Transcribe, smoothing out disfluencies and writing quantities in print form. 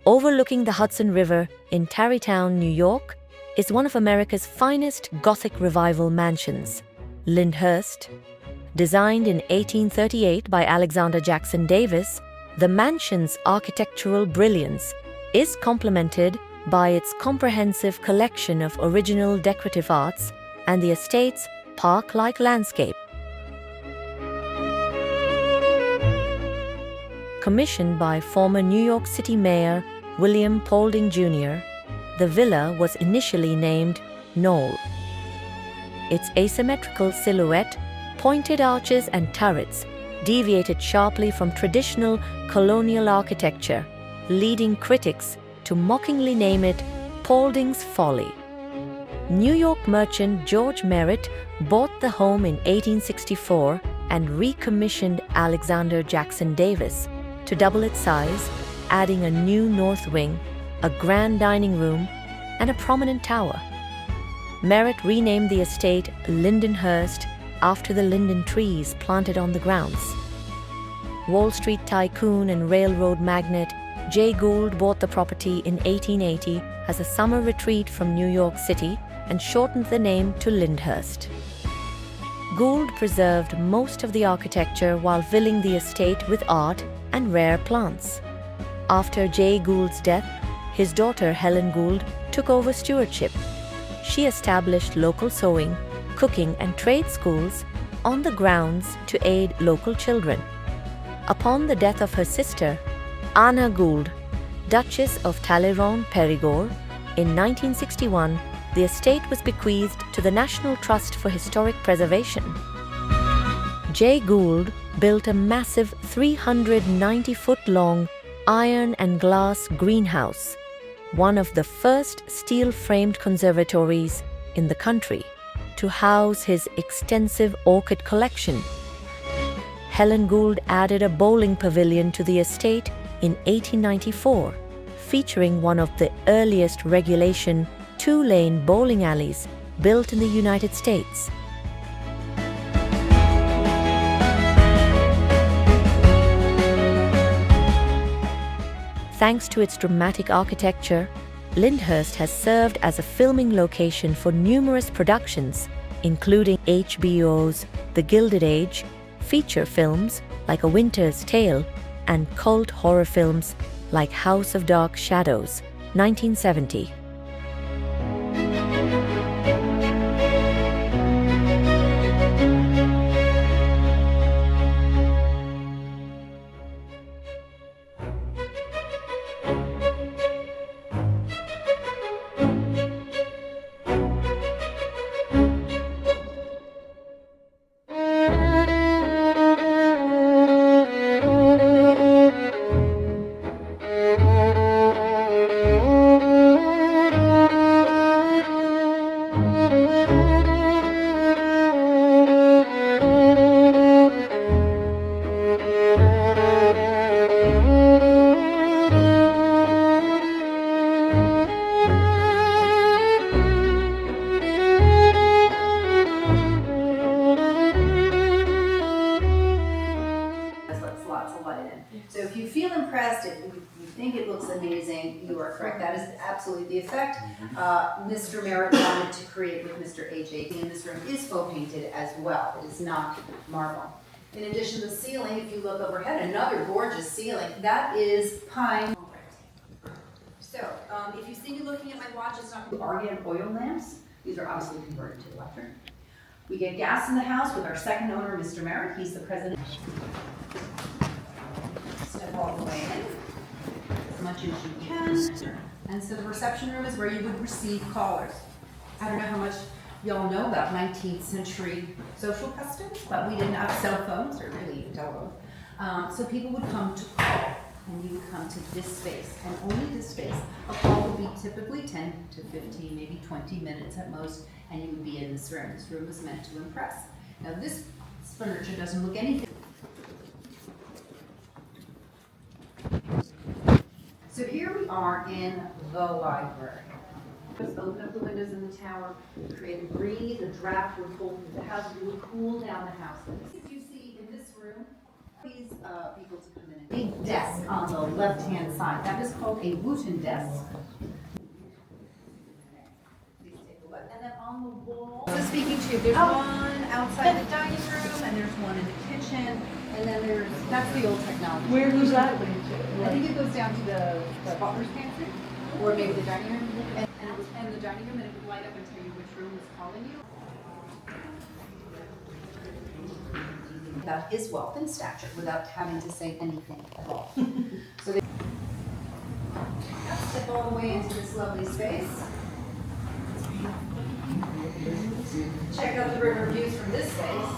overlooking the Hudson River in Tarrytown, New York, is one of America's finest Gothic Revival mansions, Lyndhurst. Designed in 1838 by Alexander Jackson Davis, the mansion's architectural brilliance is complemented by its comprehensive collection of original decorative arts and the estate's park-like landscape. Commissioned by former New York City Mayor William Paulding Jr., the villa was initially named KNOLL. Its asymmetrical silhouette, pointed arches and turrets deviated sharply from traditional colonial architecture, leading critics to mockingly name it Paulding's Folly. New York merchant George Merritt bought the home in 1864 and recommissioned Alexander Jackson Davis to double its size, adding a new north wing, a grand dining room, and a prominent tower. Merritt renamed the estate Lyndhurst after the linden trees planted on the grounds. Wall Street tycoon and railroad magnate Jay Gould bought the property in 1880 as a summer retreat from New York City and shortened the name to Lyndhurst. Gould preserved most of the architecture while filling the estate with art and rare plants. After Jay Gould's death, his daughter Helen Gould took over stewardship. She established local sewing, cooking, and trade schools on the grounds to aid local children. Upon the death of her sister, Anna Gould, Duchess of Talleyrand-Périgord, in 1961, the estate was bequeathed to the National Trust for Historic Preservation. Jay Gould built a massive 390-foot-long iron and glass greenhouse, one of the first steel-framed conservatories in the country, to house his extensive orchid collection. Helen Gould added a bowling pavilion to the estate in 1894, featuring one of the earliest regulation two-lane bowling alleys built in the United States. Thanks to its dramatic architecture, Lyndhurst has served as a filming location for numerous productions, including HBO's The Gilded Age, feature films like A Winter's Tale, and cult horror films like House of Dark Shadows, 1970. So if you feel impressed, if you think it looks amazing, you are correct. That is absolutely the effect Mr. Merritt wanted to create with Mr. H.A.D. And this room is faux painted as well. It is not marble. In addition, the ceiling, if you look overhead, another gorgeous ceiling, that is pine. So if you see me looking at my watch, it's not argan oil lamps. These are obviously converted to electric. We get gas in the house with our second owner, Mr. Merritt. He's the president. Step all the way in, as much as you can. And so the reception room is where you would receive callers. I don't know how much y'all know about 19th century social customs, but we didn't have cell phones or really even telephones. So people would come to call, and you would come to this space, and only this space. A call would be typically 10 to 15, maybe 20 minutes at most, and you would be in this room. This room was meant to impress. Now this furniture doesn't look anything. So here we are in the library. Just open up the windows in the tower, create a breeze, a draft would pull through the house, it would cool down the house. As you see in this room, these people to come in. Big desk on the left-hand side. That is called a Wooten desk. Please take a look. And then on the wall. So speaking to, there's one outside the dining room, and there's one in the kitchen, and then that's the old technology. Where does that lead to? I think it goes down to the butler's pantry, or maybe the dining room, and the dining room, and it would light up and tell you which room is calling you. About his wealth and stature without having to say anything at all. So they step all the way into this lovely space. Check out the river views from this space.